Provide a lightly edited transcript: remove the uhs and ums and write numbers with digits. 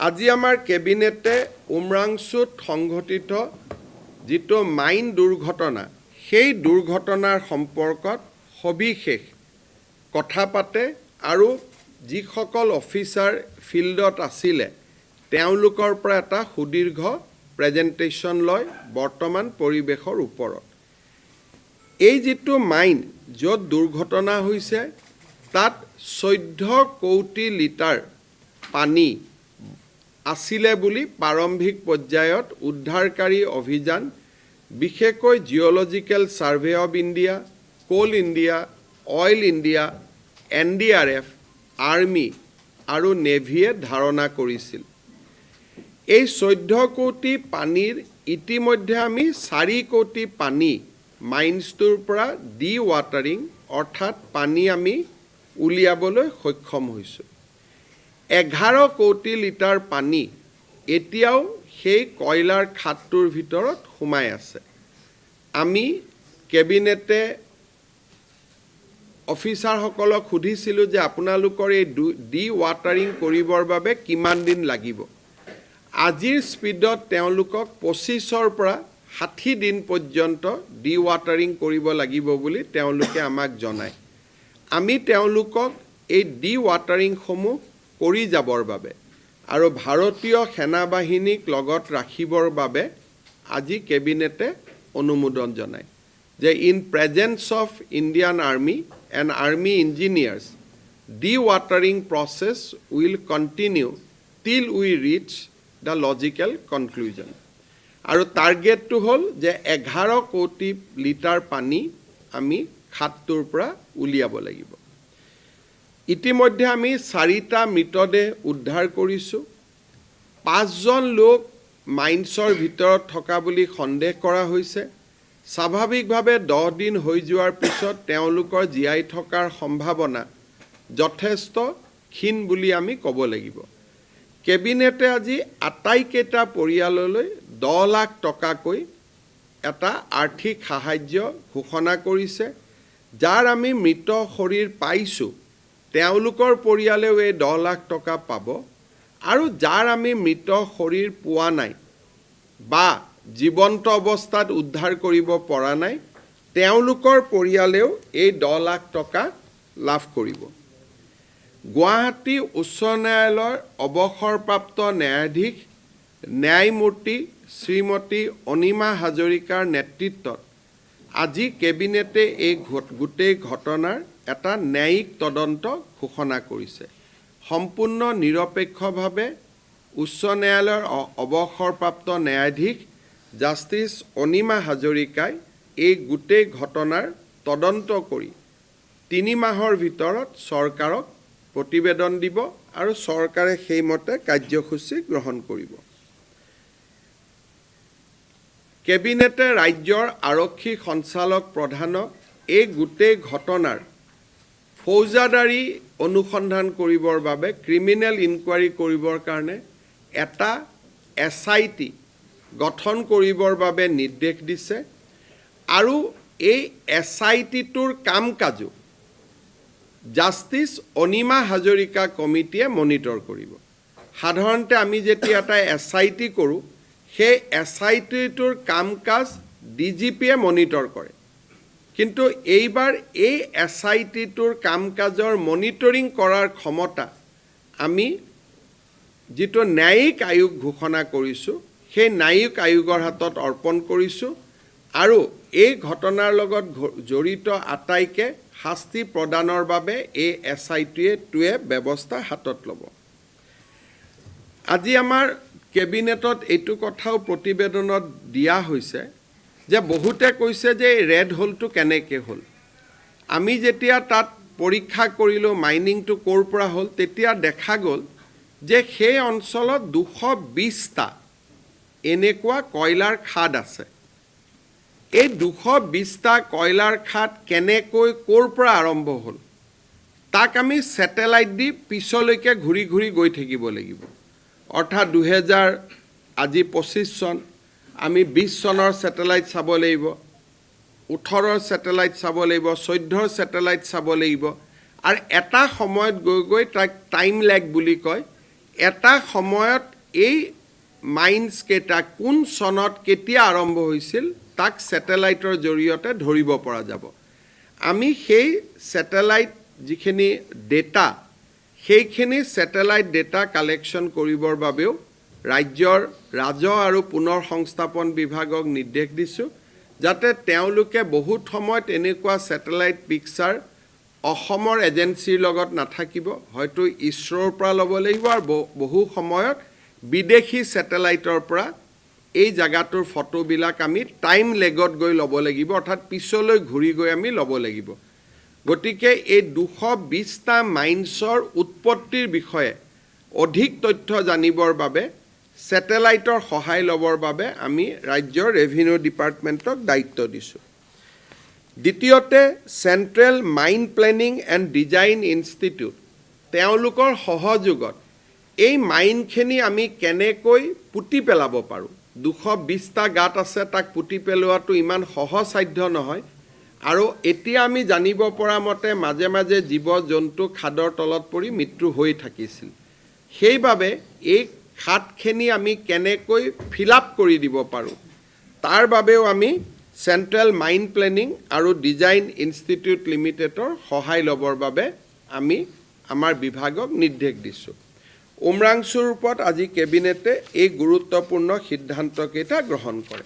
আজি আমাৰ কেবিনেটে উমৰাংচুত সংঘটিত যিটো মাইন দুৰ্ঘটনা সেই দুৰ্ঘটনাৰ সম্পৰ্কত সবিশেষ কথা পাতে আৰু যিসকল অফিচাৰ ফিল্ডত আছিলে তেওঁলোকৰ পৰা এটা সুদীৰ্ঘ প্ৰেজেণ্টেশ্যন লয় বৰ্তমান পৰিৱেশৰ ওপৰত। এই যিটো মাইন য'ত দুৰ্ঘটনা হৈছে তাত 14 কোটি লিটাৰ পানী আছিলে বুলি প্ৰাৰম্ভিক পৰ্যায়ত উদ্ধাৰকাৰী অভিযান বিশেষকৈ geological survey of India, Coal India, oil India, NDRF, army আৰু নেভিয়ে ধাৰণা কৰিছিল। এই 14 কোটি পানীৰ ইতিমধ্যে আমি 4 কোটি পানী মাইন্সটোৰ পৰা ডি ৱাটাৰিং অৰ্থাৎ পানী আমি উলিয়াবলৈ সক্ষম হৈছোঁ। 11 কোটি লিটাৰ পানী এতিয়াও সেই কয়লাৰ খাতটোৰ ভিতৰত সোমাই আছে। আমি কেবিনেটে অফিচাৰসকলক সুধিছিলোঁ যে আপোনালোকৰ এই ডি ৱাটাৰিং কৰিবৰ বাবে কিমান দিন লাগিব। আজিৰ স্পীডত তেওঁলোকক 25ৰ পৰা 60 দিন পৰ্যন্ত ডি ৱাটাৰিং কৰিব লাগিব বুলি তেওঁলোকে আমাক জনায়। আমি তেওঁলোকক এই ডি ৱাটাৰিংসমূহ কৰি যাবৰ বাবে আৰু ভাৰতীয় সেনাবাহিনীক লগত ৰাখিবৰ বাবে আজি কেবিনেটে অনুমোদন জনায় যে in presence of Indian army and army engineers D watering process will continue টিল উই ৰিচ দ্য লজিকেল কনক্লুজন। আৰু টাৰ্গেটটো হ'ল যে 11 কোটি লিটাৰ পানী আমি খাতটোৰ পৰা উলিয়াব লাগিব। ইতিমধ্যে আমি 4টা মৃতদেহ উদ্ধাৰ কৰিছোঁ। 5জন লোক মাইন্সৰ ভিতৰত থকা বুলি সন্দেহ কৰা হৈছে। স্বাভাৱিকভাৱে 10 দিন হৈ যোৱাৰ পিছত তেওঁলোকৰ জীয়াই থকাৰ সম্ভাৱনা যথেষ্ট ক্ষীণ বুলি আমি ক'ব লাগিব। কেবিনেটে আজি আটাইকেইটা পৰিয়াললৈ 10 লাখ টকাকৈ এটা আৰ্থিক সাহায্য ঘোষণা কৰিছে। যাৰ আমি মৃত শৰীৰ পাইছোঁ তেওঁলোকৰ পৰিয়ালেও এই 10 লাখ টকা পাব আৰু যাৰ আমি মৃত শৰীৰ পোৱা নাই বা জীৱন্ত অৱস্থাত উদ্ধাৰ কৰিব পৰা নাই তেওঁলোকৰ পৰিয়ালেও এই 10 লাখ টকা লাভ কৰিব। গুৱাহাটী উচ্চ ন্যায়ালয়ৰ অৱসৰপ্ৰাপ্ত ন্যায়াধীশ ন্যায়মূৰ্তি শ্ৰীমতী অনিমা হাজৰিকাৰ নেতৃত্বত আজি কেবিনেটে এই গোটেই ঘটনাৰ এটা ন্যায়িক তদন্ত ঘোষণা কৰিছে। সম্পূৰ্ণ নিৰপেক্ষভাৱে উচ্চ ন্যায়ালয়ৰ অৱসৰপ্ৰাপ্ত ন্যায়াধীশ জাষ্টিছ অনিমা হাজৰিকাই এই গোটেই ঘটনাৰ তদন্ত কৰি 3 মাহৰ ভিতৰত চৰকাৰক প্ৰতিবেদন দিব আৰু চৰকাৰে সেইমতে কাৰ্যসূচী গ্ৰহণ কৰিব। কেবিনেটে ৰাজ্যৰ আৰক্ষী সঞ্চালক প্ৰধানক এই গোটেই ঘটনাৰ ফৌজদাৰী অনুসন্ধান কৰিবৰ বাবে ক্ৰিমিনেল ইনকুৱাৰী কৰিবৰ কাৰণে এটা SIT গঠন কৰিবৰ বাবে নিৰ্দেশ দিছে আৰু এই SITটোৰ কাম কাজো জাষ্টিছ অনিমা হাজৰিকা কমিটিয়ে মনিটৰ কৰিব। সাধাৰণতে আমি যেতিয়া এটা SIT কৰোঁ সেই SITটোৰ কাম কাজ DGPয়ে মনিটৰ কৰে, কিন্তু এইবাৰ এই SITটোৰ কাম কাজৰ মনিটৰিং কৰাৰ ক্ষমতা আমি যিটো ন্যায়িক আয়োগ ঘোষণা কৰিছোঁ সেই ন্যায়িক আয়োগৰ হাতত অৰ্পণ কৰিছোঁ আৰু এই ঘটনাৰ লগত জড়িত আটাইকে শাস্তি প্ৰদানৰ বাবে এই SITটোৱে ব্যৱস্থা হাতত ল'ব। আজি আমাৰ কেবিনেটত এইটো কথাও প্ৰতিবেদনত দিয়া হৈছে যে বহুতে কৈছে যে ৰেড হোলটো কেনেকৈ হ'ল। আমি যেতিয়া তাত পৰীক্ষা কৰিলোঁ মাইনিংটো ক'ৰ পৰা হ'ল তেতিয়া দেখা গ'ল যে সেই অঞ্চলত 220টা এনেকুৱা কয়লাৰ খাদ আছে। এই 220টা কয়লাৰ খাদ কেনেকৈ ক'ৰ পৰা আৰম্ভ হ'ল তাক আমি ছেটেলাইট দি পিছলৈকে ঘূৰি ঘূৰি গৈ থাকিব লাগিব। অৰ্থাৎ 2025 চন আমি 20 চনৰ ছেটেলাইট চাব লাগিব, 18ৰ ছেটেলাইট চাব লাগিব, 14ৰ ছেটেলাইট চাব লাগিব আৰু এটা সময়ত গৈ গৈ তাক টাইম লেগ বুলি কয় এটা সময়ত এই মাইন্স কেইটা কোন চনত কেতিয়া আৰম্ভ হৈছিল তাক স্যাটেলাইটৰ জৰিয়তে ধৰিব পৰা যাব আমি সেই স্যাটেলাইট যিখিনি ডেটা সেইখিনি স্যাটেলাইট ডেটা কালেকশন কৰিবৰ বাবেও ৰাজ্যৰ ৰাজহ আৰু পুনৰ সংস্থাপন বিভাগক নিৰ্দেশ দিছো যাতে তেওঁলোকে বহুত সময়ত এনেকুৱা স্যাটেলাইট পিকচাৰ অসমৰ এজেন্সিৰ লগত নাথাকিব হয়তো ইছৰোৰ পৰা ল'ব লাগিব আৰু বহু সময়ত বিদেশী স্যাটেলাইটৰ পৰা এই জায়গাটোৰ ফটোবিলাক আমি টাইম লেগত গৈ ল'ব লাগিব অৰ্থাৎ পিছলৈ ঘূৰি গৈ আমি ল'ব লাগিব গতিকে এই 220টা মাইন্সৰ উৎপত্তিৰ বিষয়ে অধিক তথ্য জানিবৰ বাবে স্যাটেলাইটৰ সহায় ল'বৰ বাবে আমি ৰাজ্যৰ ৰেভিনিউ ডিপাৰ্টমেণ্টক দায়িত্ব দিছো দ্বিতীয়তে central mine planning and design institute তেওঁলোকৰ সহযোগত এই মাইনখিনি আমি কেনেকৈ পুতি পেলাব পাৰোঁ 220টা গাঁত আছে তাক পুতি পেলোৱাটো ইমান সহজসাধ্য নহয় আৰু এতিয়া আমি জানিব পৰা মতে মাজে মাজে জীৱ জন্তু খাদৰ তলত পৰি মৃত্যু হৈ থাকিছিল সেইবাবে এই খাতখিনি আমি কেনেকৈ ফিল আপ কৰি দিব পাৰোঁ তাৰ বাবেও আমি সেন্ট্ৰেল মাইন প্লেনিং আৰু ডিজাইন ইনষ্টিটিউট লিমিটেডৰ সহায় ল'বৰ বাবে আমি আমাৰ বিভাগক নিৰ্দেশ দিছোঁ উমৰাংচুৰ ওপৰত আজি কেবিনেটে এই গুৰুত্বপূৰ্ণ সিদ্ধান্তকেইটা গ্ৰহণ কৰে